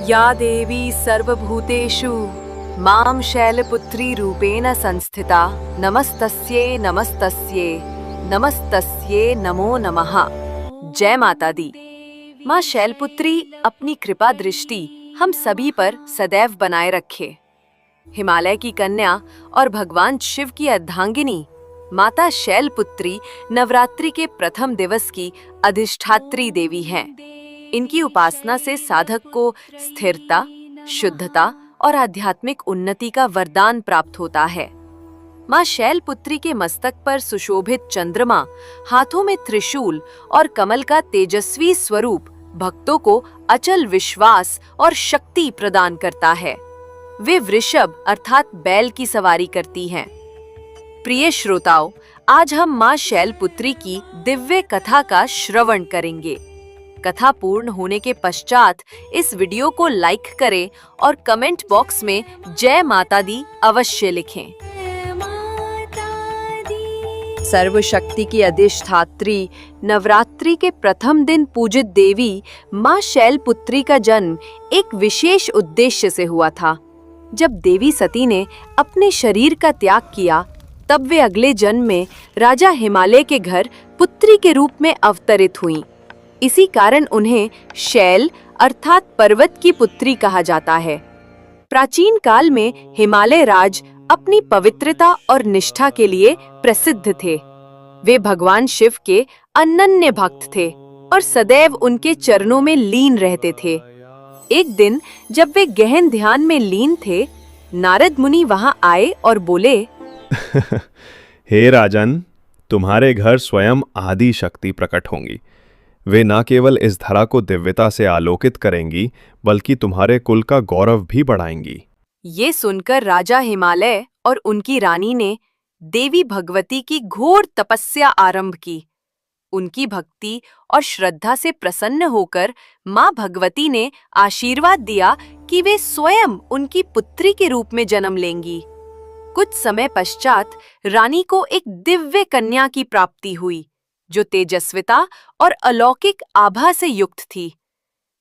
या देवी सर्वभूतेषु मां शैलपुत्री रूपेण संस्थिता नमस्तस्यै नमस्तस्यै नमस्तस्यै नमो नमः। जय माता दी। मां शैलपुत्री अपनी कृपा दृष्टि हम सभी पर सदैव बनाए रखे। हिमालय की कन्या और भगवान शिव की अर्धांगिनी माता शैलपुत्री नवरात्रि के प्रथम दिवस की अधिष्ठात्री देवी हैं। इनकी उपासना से साधक को स्थिरता, शुद्धता और आध्यात्मिक उन्नति का वरदान प्राप्त होता है। मां शैलपुत्री के मस्तक पर सुशोभित चंद्रमा, हाथों में त्रिशूल और कमल का तेजस्वी स्वरूप भक्तों को अचल विश्वास और शक्ति प्रदान करता है। वे वृषभ अर्थात बैल की सवारी करती हैं। प्रिय श्रोताओं, आज हम मां शैलपुत्री की दिव्य कथा का श्रवण करेंगे। कथा पूर्ण होने के पश्चात इस वीडियो को लाइक करें और कमेंट बॉक्स में जय माता दी अवश्य लिखें। सर्वशक्ति की अधिष्ठात्री नवरात्रि के प्रथम दिन पूजित देवी मां शैलपुत्री का जन्म एक विशेष उद्देश्य से हुआ था। जब देवी सती ने अपने शरीर का त्याग किया, तब वे अगले जन्म में राजा हिमालय के घर पुत्री के रूप में अवतरित हुईं। इसी कारण उन्हें शैल अर्थात पर्वत की पुत्री कहा जाता है। प्राचीन काल में हिमालय राज अपनी पवित्रता और निष्ठा के लिए प्रसिद्ध थे। वे भगवान शिव के अनन्य भक्त थे और सदैव उनके चरणों में लीन रहते थे। एक दिन जब वे गहन ध्यान में लीन थे, नारद मुनि वहां आए और बोले, हे राजन, तुम्हारे घर स्वयं आदि शक्ति प्रकट होंगी। वे न केवल इस धरा को दिव्यता से आलोकित करेंगी, बल्कि तुम्हारे कुल का गौरव भी बढ़ाएंगी। ये सुनकर राजा हिमालय और उनकी रानी ने देवी भगवती की घोर तपस्या आरंभ की। उनकी भक्ति और श्रद्धा से प्रसन्न होकर मां भगवती ने आशीर्वाद दिया कि वे स्वयं उनकी पुत्री के रूप में जन्म लेंगी। कुछ समय पश्चात रानी को एक दिव्य कन्या की प्राप्ति हुई, जो तेजस्विता और अलौकिक आभा से युक्त थी।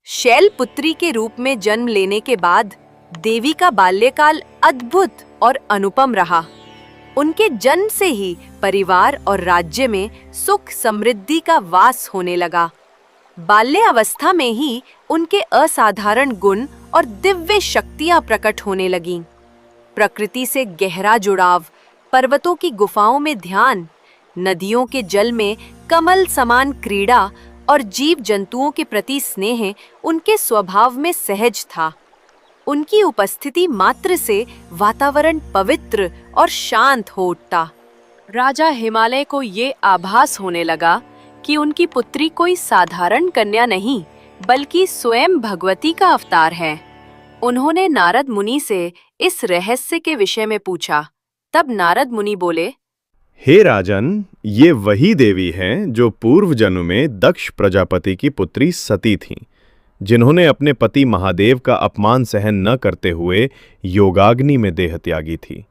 शैलपुत्री के रूप में जन्म लेने के बाद देवी का बाल्यकाल अद्भुत और अनुपम रहा। उनके जन्म से ही परिवार और राज्य में सुख समृद्धि का वास होने लगा। बाल्यावस्था में ही उनके असाधारण गुण और दिव्य शक्तियां प्रकट होने लगीं। प्रकृति से गहरा जुड़ाव, पर्वतों की गुफाओं में ध्यान, नदियों के जल में कमल समान क्रीड़ा और जीव जंतुओं के प्रति स्नेह उनके स्वभाव में सहज था। उनकी उपस्थिति मात्र से वातावरण पवित्र और शांत हो उठता। राजा हिमालय को ये आभास होने लगा कि उनकी पुत्री कोई साधारण कन्या नहीं, बल्कि स्वयं भगवती का अवतार है। उन्होंने नारद मुनि से इस रहस्य के विषय में पूछा। तब नारद मुनि बोले, हे राजन, ये वही देवी हैं जो पूर्व जन्म में दक्ष प्रजापति की पुत्री सती थीं, जिन्होंने अपने पति महादेव का अपमान सहन न करते हुए योगाग्नि में देह त्यागी थी।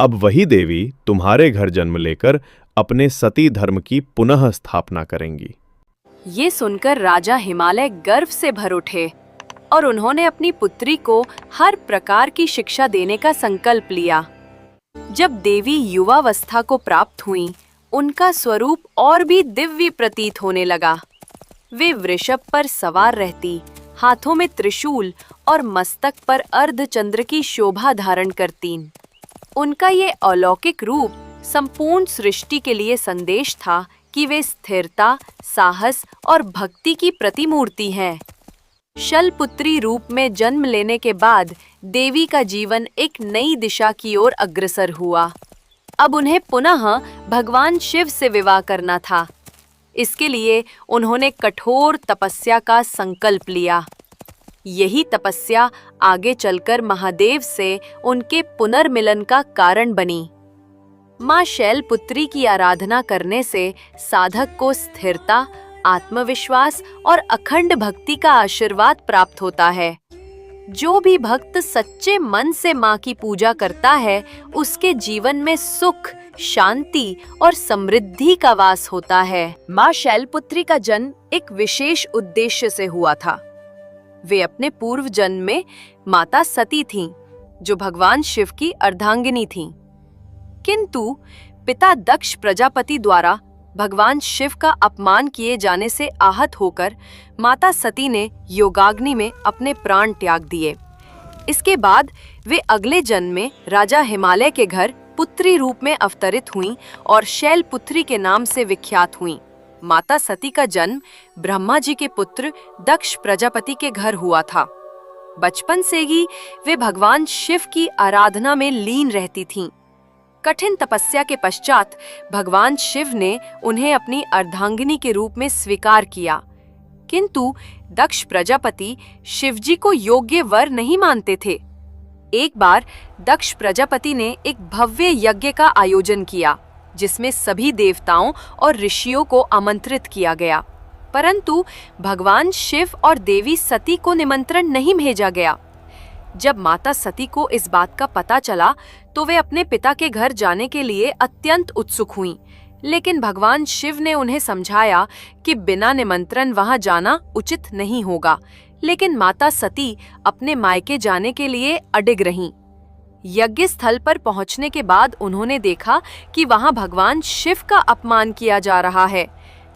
अब वही देवी तुम्हारे घर जन्म लेकर अपने सती धर्म की पुनः स्थापना करेंगी। ये सुनकर राजा हिमालय गर्व से भर उठे और उन्होंने अपनी पुत्री को हर प्रकार की शिक्षा देने का संकल्प लिया। जब देवी युवावस्था को प्राप्त हुईं, उनका स्वरूप और भी दिव्य प्रतीत होने लगा। वे वृषभ पर सवार रहती, हाथों में त्रिशूल और मस्तक पर अर्धचंद्र की शोभा धारण करतीं। उनका ये अलौकिक रूप संपूर्ण सृष्टि के लिए संदेश था कि वे स्थिरता, साहस और भक्ति की प्रतिमूर्ति हैं। शैलपुत्री रूप में जन्म लेने के बाद देवी का जीवन एक नई दिशा की ओर अग्रसर हुआ। अब उन्हें पुनः भगवान शिव से विवाह करना था। इसके लिए उन्होंने कठोर तपस्या का संकल्प लिया। यही तपस्या आगे चलकर महादेव से उनके पुनर्मिलन का कारण बनी। मां शैलपुत्री की आराधना करने से साधक को स्थिरता, आत्मविश्वास और अखंड भक्ति का आशीर्वाद प्राप्त होता है। जो भी भक्त सच्चे मन से मां की पूजा करता है, उसके जीवन में सुख, शांति और समृद्धि का वास होता है। मां शैलपुत्री का जन्म एक विशेष उद्देश्य से हुआ था। वे अपने पूर्व जन्म में माता सती थीं, जो भगवान शिव की अर्धांगिनी थीं। किंतु पिता दक्ष प्रजापति द्वारा भगवान शिव का अपमान किए जाने से आहत होकर माता सती ने योगाग्नि में अपने प्राण त्याग दिए। इसके बाद वे अगले जन्म में राजा हिमालय के घर पुत्री रूप में अवतरित हुईं और शैलपुत्री के नाम से विख्यात हुईं। माता सती का जन्म ब्रह्मा जी के पुत्र दक्ष प्रजापति के घर हुआ था। बचपन से ही वे भगवान शिव की आराधना में लीन रहती थीं। कठिन तपस्या के पश्चात भगवान शिव ने उन्हें अपनी अर्धांगिनी के रूप में स्वीकार किया, किंतु दक्ष प्रजापति शिवजी को योग्य वर नहीं मानते थे। एक बार दक्ष प्रजापति ने एक भव्य यज्ञ का आयोजन किया, जिसमें सभी देवताओं और ऋषियों को आमंत्रित किया गया, परंतु भगवान शिव और देवी सती को निमंत्रण नहीं भेजा गया। जब माता सती को इस बात का पता चला तो वे अपने पिता के घर जाने के लिए अत्यंत उत्सुक हुईं, लेकिन भगवान शिव ने उन्हें समझाया कि बिना निमंत्रण वहां जाना उचित नहीं होगा। लेकिन माता सती अपने मायके जाने के लिए अडिग रहीं। यज्ञ स्थल पर पहुंचने के बाद उन्होंने देखा कि वहां भगवान शिव का अपमान किया जा रहा है।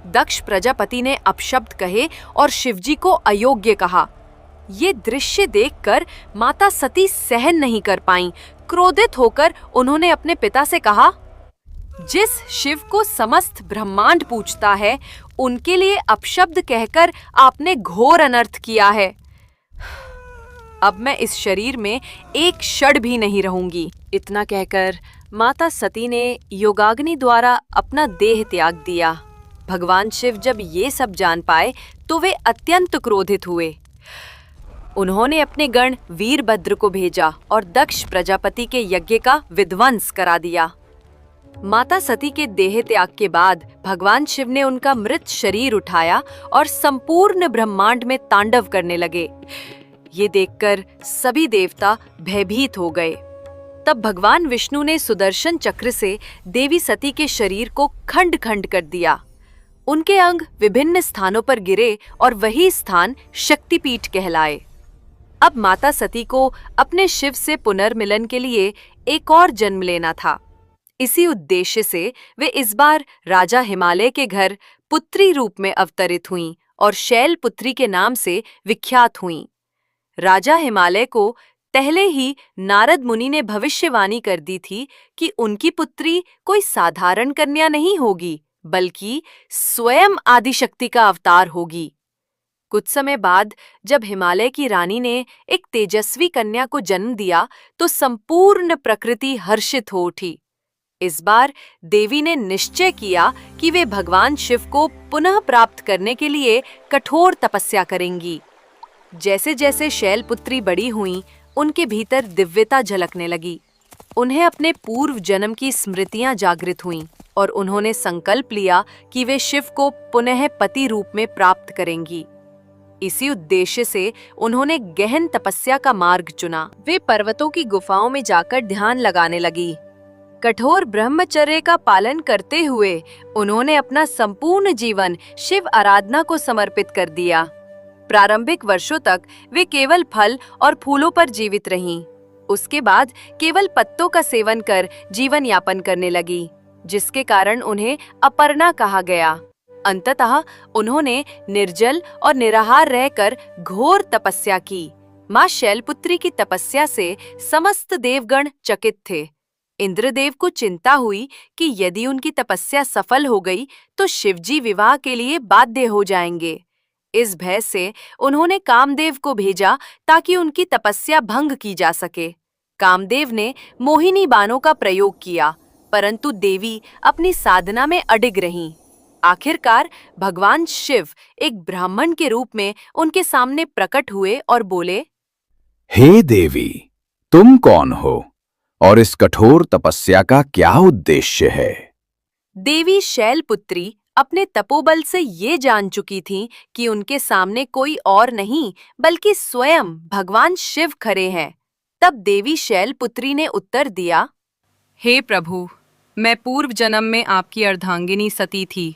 दक्ष प्रजापति ने अपशब्द कहे और शिवजी को अयोग्य कहा। ये दृश्य देखकर माता सती सहन नहीं कर पाईं। क्रोधित होकर उन्होंने अपने पिता से कहा, जिस शिव को समस्त ब्रह्मांड पूजता है, उनके लिए अपशब्द कहकर आपने घोर अनर्थ किया है। अब मैं इस शरीर में एक क्षण भी नहीं रहूंगी। इतना कहकर माता सती ने योगाग्नि द्वारा अपना देह त्याग दिया। भगवान शिव जब ये सब जान पाए तो वे अत्यंत क्रोधित हुए। उन्होंने अपने गण वीरभद्र को भेजा और दक्ष प्रजापति के यज्ञ का विध्वंस करा दिया। माता सती के देह त्याग के बाद भगवान शिव ने उनका मृत शरीर उठाया और संपूर्ण ब्रह्मांड में तांडव करने लगे। ये देखकर सभी देवता भयभीत हो गए। तब भगवान विष्णु ने सुदर्शन चक्र से देवी सती के शरीर को खंड खंड कर दिया। उनके अंग विभिन्न स्थानों पर गिरे और वही स्थान शक्तिपीठ कहलाए। अब माता सती को अपने शिव से पुनर्मिलन के लिए एक और जन्म लेना था। इसी उद्देश्य से वे इस बार राजा हिमालय के घर पुत्री रूप में अवतरित हुईं और शैलपुत्री के नाम से विख्यात हुईं। राजा हिमालय को पहले ही नारद मुनि ने भविष्यवाणी कर दी थी कि उनकी पुत्री कोई साधारण कन्या नहीं होगी, बल्कि स्वयं आदिशक्ति का अवतार होगी। कुछ समय बाद जब हिमालय की रानी ने एक तेजस्वी कन्या को जन्म दिया तो संपूर्ण प्रकृति हर्षित हो उठी। इस बार देवी ने निश्चय किया कि वे भगवान शिव को पुनः प्राप्त करने के लिए कठोर तपस्या करेंगी। जैसे जैसे शैलपुत्री बड़ी हुईं, उनके भीतर दिव्यता झलकने लगी। उन्हें अपने पूर्व जन्म की स्मृतियां जागृत हुईं और उन्होंने संकल्प लिया कि वे शिव को पुनः पति रूप में प्राप्त करेंगी। इसी उद्देश्य से उन्होंने गहन तपस्या का मार्ग चुना। वे पर्वतों की गुफाओं में जाकर ध्यान लगाने लगी। कठोर ब्रह्मचर्य का पालन करते हुए उन्होंने अपना संपूर्ण जीवन शिव आराधना को समर्पित कर दिया। प्रारंभिक वर्षों तक वे केवल फल और फूलों पर जीवित रहीं। उसके बाद केवल पत्तों का सेवन कर जीवन यापन करने लगी, जिसके कारण उन्हें अपर्णा कहा गया। अंततः उन्होंने निर्जल और निराहार रहकर घोर तपस्या की। मां शैलपुत्री की तपस्या से समस्त देवगण चकित थे। इंद्रदेव को चिंता हुई कि यदि उनकी तपस्या सफल हो गई तो शिवजी विवाह के लिए बाध्य हो जाएंगे। इस भय से उन्होंने कामदेव को भेजा ताकि उनकी तपस्या भंग की जा सके। कामदेव ने मोहिनी बाणों का प्रयोग किया, परंतु देवी अपनी साधना में अडिग रहीं। आखिरकार भगवान शिव एक ब्राह्मण के रूप में उनके सामने प्रकट हुए और बोले, हे देवी, तुम कौन हो और इस कठोर तपस्या का क्या उद्देश्य है? देवी शैलपुत्री अपने तपोबल से ये जान चुकी थीं कि उनके सामने कोई और नहीं बल्कि स्वयं भगवान शिव खड़े हैं। तब देवी शैलपुत्री ने उत्तर दिया, हे प्रभु, मैं पूर्व जन्म में आपकी अर्धांगिनी सती थी।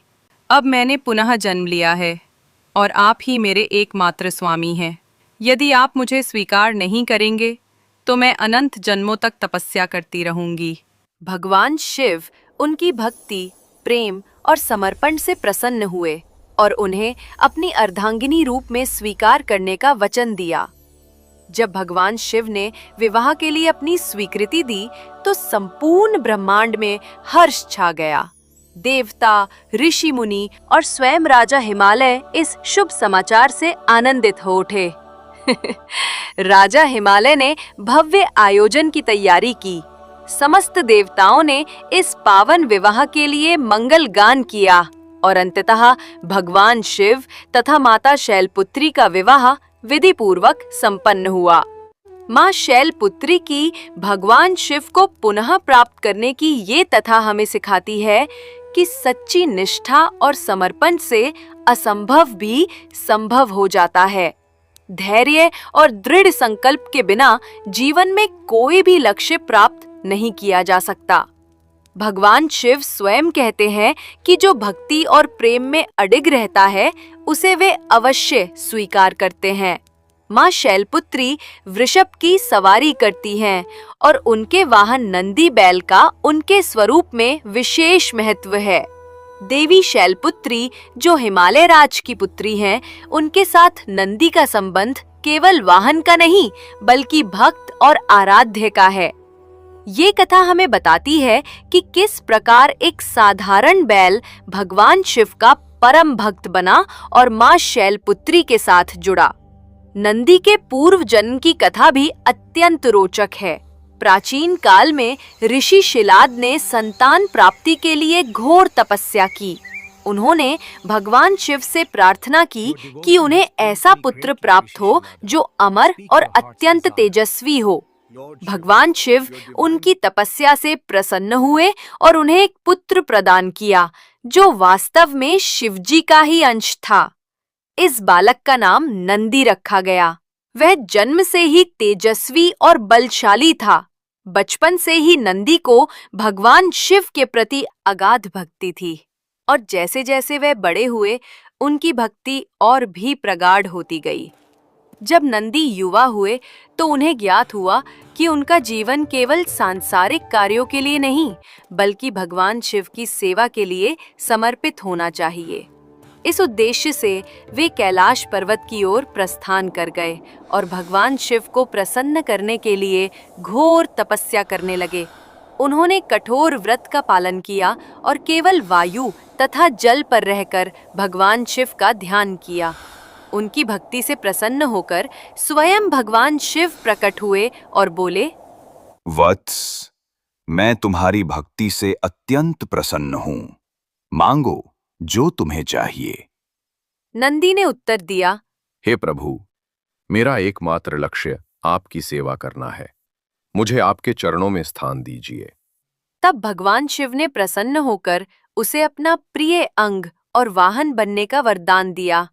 अब मैंने पुनः जन्म लिया है और आप ही मेरे एकमात्र स्वामी हैं। यदि आप मुझे स्वीकार नहीं करेंगे तो मैं अनंत जन्मों तक तपस्या करती रहूंगी। भगवान शिव उनकी भक्ति, प्रेम और समर्पण से प्रसन्न हुए और उन्हें अपनी अर्धांगिनी रूप में स्वीकार करने का वचन दिया। जब भगवान शिव ने विवाह के लिए अपनी स्वीकृति दी तो संपूर्ण ब्रह्मांड में हर्ष छा गया। देवता, ऋषि मुनि और स्वयं राजा हिमालय इस शुभ समाचार से आनंदित हो उठे। राजा हिमालय ने भव्य आयोजन की तैयारी की। समस्त देवताओं ने इस पावन विवाह के लिए मंगल गान किया और अंततः भगवान शिव तथा माता शैलपुत्री का विवाह विधि पूर्वक संपन्न हुआ। माँ शैलपुत्री की भगवान शिव को पुनः प्राप्त करने की ये कथा हमें सिखाती है कि सच्ची निष्ठा और समर्पण से असंभव भी संभव हो जाता है। धैर्य और दृढ़ संकल्प के बिना जीवन में कोई भी लक्ष्य प्राप्त नहीं किया जा सकता। भगवान शिव स्वयं कहते हैं कि जो भक्ति और प्रेम में अडिग रहता है उसे वे अवश्य स्वीकार करते हैं। माँ शैलपुत्री वृषभ की सवारी करती हैं और उनके वाहन नंदी बैल का उनके स्वरूप में विशेष महत्व है। देवी शैलपुत्री जो हिमालय राज की पुत्री हैं, उनके साथ नंदी का संबंध केवल वाहन का नहीं बल्कि भक्त और आराध्य का है। ये कथा हमें बताती है कि किस प्रकार एक साधारण बैल भगवान शिव का परम भक्त बना और माँ शैलपुत्री के साथ जुड़ा। नंदी के पूर्व जन्म की कथा भी अत्यंत रोचक है। प्राचीन काल में ऋषि शिलाद ने संतान प्राप्ति के लिए घोर तपस्या की। उन्होंने भगवान शिव से प्रार्थना की कि उन्हें ऐसा पुत्र प्राप्त हो जो अमर और अत्यंत तेजस्वी हो। भगवान शिव उनकी तपस्या से प्रसन्न हुए और उन्हें एक पुत्र प्रदान किया जो वास्तव में शिवजी का ही अंश था। इस बालक का नाम नंदी रखा गया। वह जन्म से ही तेजस्वी और बलशाली था। बचपन से ही नंदी को भगवान शिव के प्रति अगाध भक्ति थी और जैसे जैसे वह बड़े हुए उनकी भक्ति और भी प्रगाढ़ होती गई। जब नंदी युवा हुए तो उन्हें ज्ञात हुआ कि उनका जीवन केवल सांसारिक कार्यों के लिए नहीं बल्कि भगवान शिव की सेवा के लिए समर्पित होना चाहिए। इस उद्देश्य से वे कैलाश पर्वत की ओर प्रस्थान कर गए और भगवान शिव को प्रसन्न करने के लिए घोर तपस्या करने लगे। उन्होंने कठोर व्रत का पालन किया और केवल वायु तथा जल पर रहकर भगवान शिव का ध्यान किया। उनकी भक्ति से प्रसन्न होकर स्वयं भगवान शिव प्रकट हुए और बोले, वत्स, मैं तुम्हारी भक्ति से अत्यंत प्रसन्न हूँ। मांगो जो तुम्हें चाहिए। नंदी ने उत्तर दिया, हे प्रभु, मेरा एकमात्र लक्ष्य आपकी सेवा करना है। मुझे आपके चरणों में स्थान दीजिए। तब भगवान शिव ने प्रसन्न होकर उसे अपना प्रिय अंग और वाहन बनने का वरदान दिया।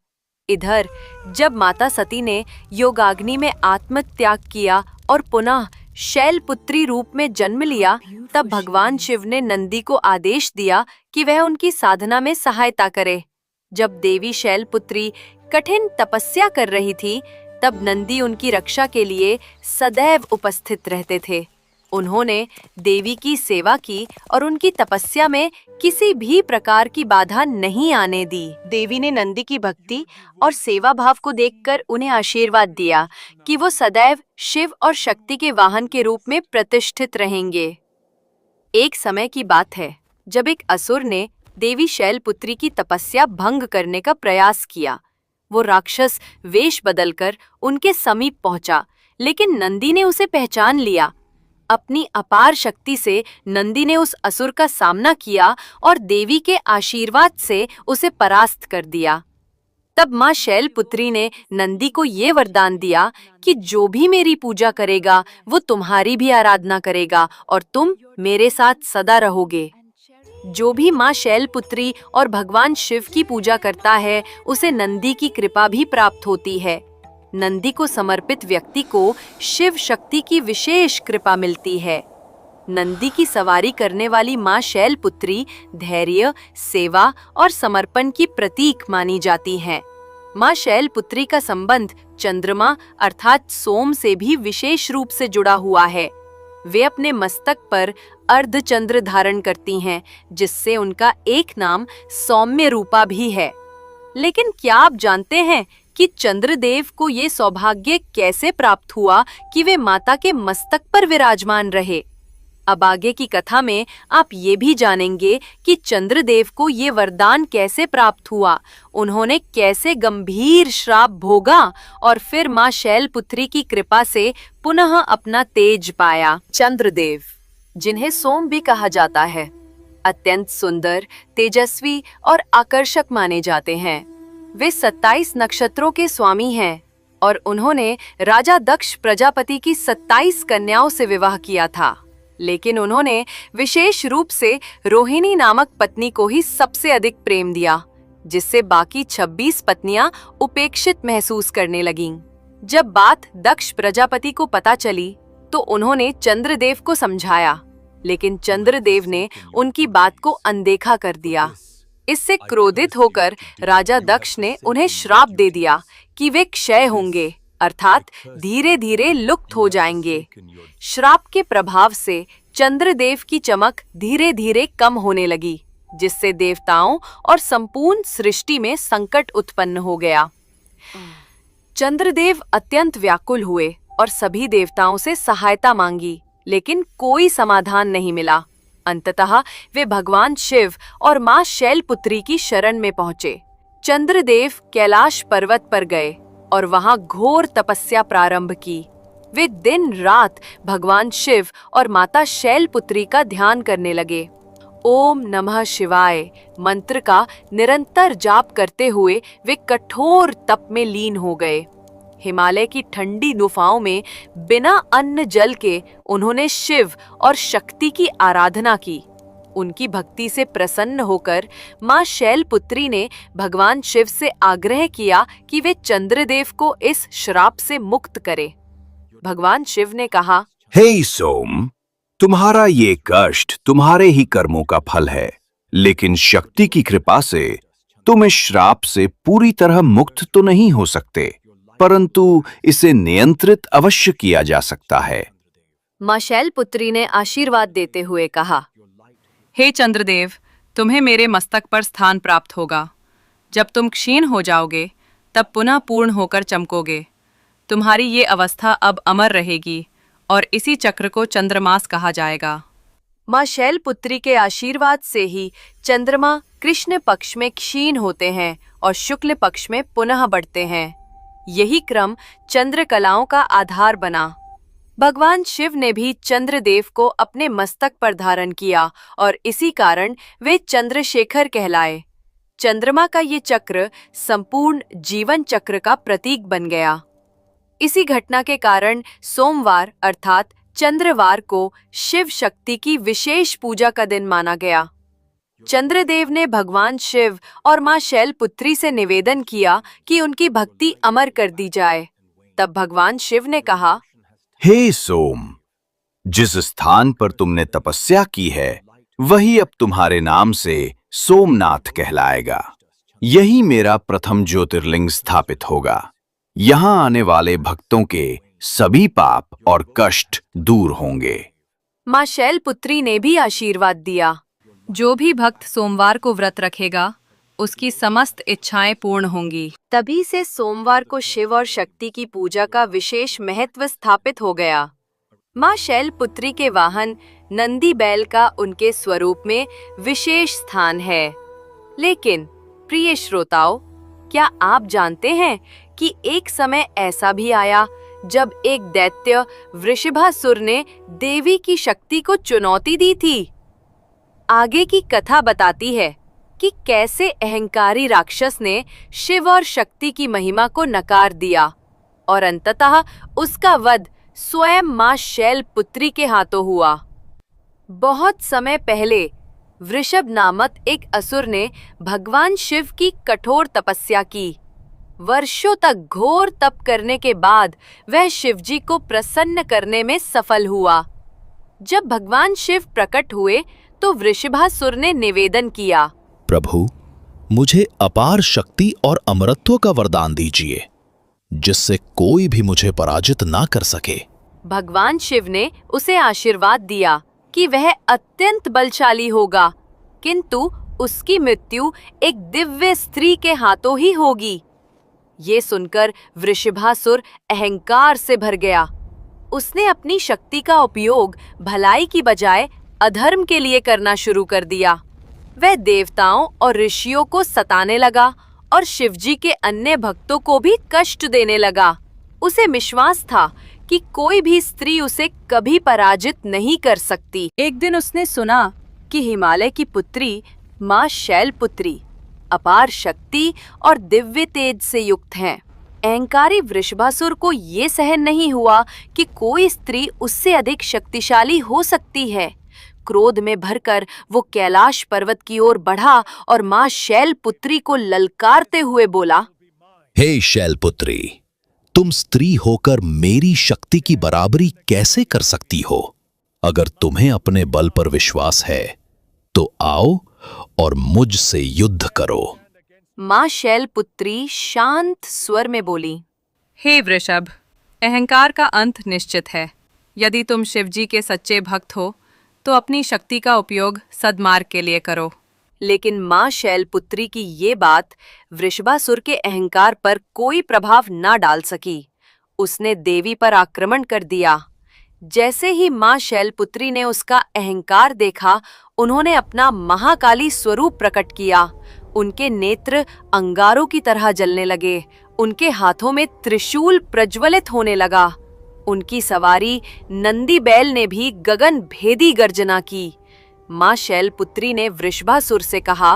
इधर जब माता सती ने योगाग्नि में आत्मत्याग किया और पुनः शैलपुत्री रूप में जन्म लिया, तब भगवान शिव ने नंदी को आदेश दिया कि वह उनकी साधना में सहायता करे। जब देवी शैलपुत्री कठिन तपस्या कर रही थी, तब नंदी उनकी रक्षा के लिए सदैव उपस्थित रहते थे। उन्होंने देवी की सेवा की और उनकी तपस्या में किसी भी प्रकार की बाधा नहीं आने दी। देवी ने नंदी की भक्ति और सेवा भाव को देखकर उन्हें आशीर्वाद दिया कि वो सदैव शिव और शक्ति के वाहन के रूप में प्रतिष्ठित रहेंगे। एक समय की बात है जब एक असुर ने देवी शैलपुत्री की तपस्या भंग करने का प्रयास किया। वो राक्षस वेश बदलकर उनके समीप पहुंचा, लेकिन नंदी ने उसे पहचान लिया। अपनी अपार शक्ति से नंदी ने उस असुर का सामना किया और देवी के आशीर्वाद से उसे परास्त कर दिया। तब माँ शैलपुत्री ने नंदी को ये वरदान दिया कि जो भी मेरी पूजा करेगा वो तुम्हारी भी आराधना करेगा और तुम मेरे साथ सदा रहोगे। जो भी माँ शैलपुत्री और भगवान शिव की पूजा करता है उसे नंदी की कृपा भी प्राप्त होती है। नंदी को समर्पित व्यक्ति को शिव शक्ति की विशेष कृपा मिलती है। नंदी की सवारी करने वाली माँ शैलपुत्री धैर्य, सेवा और समर्पण की प्रतीक मानी जाती हैं। माँ शैलपुत्री का संबंध चंद्रमा अर्थात सोम से भी विशेष रूप से जुड़ा हुआ है। वे अपने मस्तक पर अर्धचंद्र धारण करती हैं, जिससे उनका एक नाम सौम्य रूपा भी है। लेकिन क्या आप जानते हैं कि चंद्रदेव को ये सौभाग्य कैसे प्राप्त हुआ कि वे माता के मस्तक पर विराजमान रहे? अब आगे की कथा में आप ये भी जानेंगे कि चंद्रदेव को ये वरदान कैसे प्राप्त हुआ, उन्होंने कैसे गंभीर श्राप भोगा और फिर माँ शैलपुत्री की कृपा से पुनः अपना तेज पाया। चंद्रदेव, जिन्हें सोम भी कहा जाता है, अत्यंत सुंदर, तेजस्वी और आकर्षक माने जाते हैं। वे 27 नक्षत्रों के स्वामी हैं और उन्होंने राजा दक्ष प्रजापति की 27 कन्याओं से विवाह किया था। लेकिन उन्होंने विशेष रूप से रोहिणी नामक पत्नी को ही सबसे अधिक प्रेम दिया, जिससे बाकी 26 पत्नियां उपेक्षित महसूस करने लगीं। जब बात दक्ष प्रजापति को पता चली तो उन्होंने चंद्रदेव को समझाया, लेकिन चंद्रदेव ने उनकी बात को अनदेखा कर दिया। इससे क्रोधित होकर राजा दक्ष ने उन्हें श्राप दे दिया कि वे क्षय होंगे, अर्थात धीरे धीरे लुप्त हो जाएंगे। श्राप के प्रभाव से चंद्रदेव की चमक धीरे धीरे कम होने लगी, जिससे देवताओं और संपूर्ण सृष्टि में संकट उत्पन्न हो गया। चंद्रदेव अत्यंत व्याकुल हुए और सभी देवताओं से सहायता मांगी, लेकिन कोई समाधान नहीं मिला। अंततः वे भगवान शिव और मां शैलपुत्री की शरण में पहुंचे। चंद्रदेव कैलाश पर्वत पर गए और वहां घोर तपस्या प्रारंभ की। वे दिन रात भगवान शिव और माता शैलपुत्री का ध्यान करने लगे। ओम नमः शिवाय मंत्र का निरंतर जाप करते हुए वे कठोर तप में लीन हो गए। हिमालय की ठंडी गुफाओं में बिना अन्न जल के उन्होंने शिव और शक्ति की आराधना की। उनकी भक्ति से प्रसन्न होकर मां शैलपुत्री ने भगवान शिव से आग्रह किया कि वे चंद्रदेव को इस श्राप से मुक्त करें। भगवान शिव ने कहा, हे सोम, तुम्हारा ये कष्ट तुम्हारे ही कर्मों का फल है, लेकिन शक्ति की कृपा से तुम इस श्राप से पूरी तरह मुक्त तो नहीं हो सकते, परंतु इसे नियंत्रित अवश्य किया जा सकता है। मां शैलपुत्री ने आशीर्वाद देते हुए कहा, हे चंद्रदेव, तुम्हें मेरे मस्तक पर स्थान प्राप्त होगा। जब तुम क्षीण हो जाओगे तब पुनः पूर्ण होकर चमकोगे। तुम्हारी ये अवस्था अब अमर रहेगी और इसी चक्र को चंद्रमास कहा जाएगा। मां शैलपुत्री के आशीर्वाद से ही चंद्रमा कृष्ण पक्ष में क्षीण होते हैं और शुक्ल पक्ष में पुनः बढ़ते हैं। यही क्रम चंद्रकलाओं का आधार बना। भगवान शिव ने भी चंद्रदेव को अपने मस्तक पर धारण किया और इसी कारण वे चंद्रशेखर कहलाए। चंद्रमा का ये चक्र संपूर्ण जीवन चक्र का प्रतीक बन गया। इसी घटना के कारण सोमवार अर्थात चंद्रवार को शिव शक्ति की विशेष पूजा का दिन माना गया। चंद्रदेव ने भगवान शिव और मां शैलपुत्री से निवेदन किया कि उनकी भक्ति अमर कर दी जाए। तब भगवान शिव ने कहा, हे सोम, जिस स्थान पर तुमने तपस्या की है वही अब तुम्हारे नाम से सोमनाथ कहलाएगा। यही मेरा प्रथम ज्योतिर्लिंग स्थापित होगा। यहाँ आने वाले भक्तों के सभी पाप और कष्ट दूर होंगे। मां शैलपुत्री ने भी आशीर्वाद दिया। जो भी भक्त सोमवार को व्रत रखेगा उसकी समस्त इच्छाएं पूर्ण होंगी। तभी से सोमवार को शिव और शक्ति की पूजा का विशेष महत्व स्थापित हो गया। मां शैलपुत्री के वाहन नंदी बैल का उनके स्वरूप में विशेष स्थान है। लेकिन प्रिय श्रोताओं, क्या आप जानते हैं कि एक समय ऐसा भी आया जब एक दैत्य वृषभासुर ने देवी की शक्ति को चुनौती दी थी। आगे की कथा बताती है कि कैसे अहंकारी राक्षस ने शिव और शक्ति की महिमा को नकार दिया और अंततः उसका वध स्वयं मां शैलपुत्री के हाथों हुआ। बहुत समय पहले वृषभ नामक एक असुर ने भगवान शिव की कठोर तपस्या की। वर्षों तक घोर तप करने के बाद वह शिवजी को प्रसन्न करने में सफल हुआ। जब भगवान शिव प्रकट हुए तो वृषभासुर ने निवेदन किया, प्रभु, मुझे अपार शक्ति और अमरत्व का वरदान दीजिए, जिससे कोई भी मुझे पराजित ना कर सके। भगवान शिव ने उसे आशीर्वाद दिया कि वह अत्यंत बलशाली होगा, किंतु उसकी मृत्यु एक दिव्य स्त्री के हाथों ही होगी। ये सुनकर वृषभासुर अहंकार से भर गया। उसने अपनी शक्ति का उपयोग भलाई की बजाय अधर्म के लिए करना शुरू कर दिया। वह देवताओं और ऋषियों को सताने लगा और शिवजी के अन्य भक्तों को भी कष्ट देने लगा। उसे विश्वास था कि कोई भी स्त्री उसे कभी पराजित नहीं कर सकती। एक दिन उसने सुना कि हिमालय की पुत्री माँ शैलपुत्री अपार शक्ति और दिव्य तेज से युक्त हैं। अहंकारी वृषभासुर को ये सहन नहीं हुआ कि कोई स्त्री उससे अधिक शक्तिशाली हो सकती है। क्रोध में भरकर वो कैलाश पर्वत की ओर बढ़ा और माँ शैलपुत्री को ललकारते हुए बोला, हे शैलपुत्री, तुम स्त्री होकर मेरी शक्ति की बराबरी कैसे कर सकती हो? अगर तुम्हें अपने बल पर विश्वास है तो आओ और मुझसे युद्ध करो। माँ शैलपुत्री शांत स्वर में बोली, हे वृषभ, अहंकार का अंत निश्चित है। यदि तुम शिवजी के सच्चे भक्त हो तो अपनी शक्ति का उपयोग सद्मार्ग के लिए करो। लेकिन माँ शैलपुत्री की ये बात वृषभासुर के अहंकार पर कोई प्रभाव न डाल सकी। उसने देवी पर आक्रमण कर दिया। जैसे ही माँ शैलपुत्री ने उसका अहंकार देखा, उन्होंने अपना महाकाली स्वरूप प्रकट किया। उनके नेत्र अंगारों की तरह जलने लगे। उनके हाथों में त्रिशूल प्रज्वलित होने लगा। उनकी सवारी नंदी बैल ने भी गगन भेदी गर्जना की। माँ शैलपुत्री ने वृषभासुर से कहा,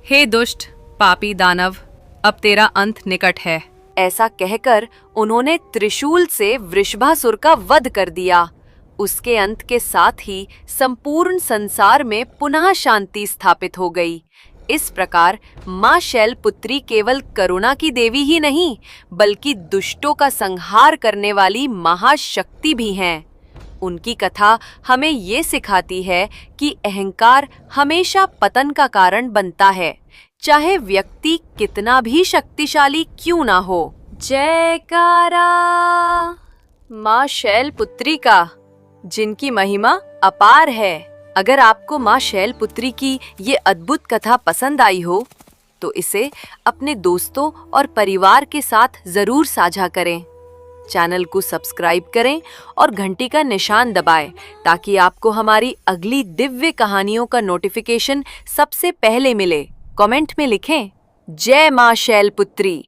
हे दुष्ट पापी दानव, अब तेरा अंत निकट है। ऐसा कहकर उन्होंने त्रिशूल से वृषभासुर का वध कर दिया। उसके अंत के साथ ही संपूर्ण संसार में पुनः शांति स्थापित हो गई। इस प्रकार माँ शैलपुत्री केवल करुणा की देवी ही नहीं, बल्कि दुष्टों का संहार करने वाली महाशक्ति भी हैं। उनकी कथा हमें ये सिखाती है कि अहंकार हमेशा पतन का कारण बनता है, चाहे व्यक्ति कितना भी शक्तिशाली क्यों ना हो। जयकारा माँ शैलपुत्री का, जिनकी महिमा अपार है। अगर आपको माँ शैलपुत्री की ये अद्भुत कथा पसंद आई हो तो इसे अपने दोस्तों और परिवार के साथ जरूर साझा करें। चैनल को सब्सक्राइब करें और घंटी का निशान दबाएं ताकि आपको हमारी अगली दिव्य कहानियों का नोटिफिकेशन सबसे पहले मिले। कमेंट में लिखें, जय माँ शैलपुत्री।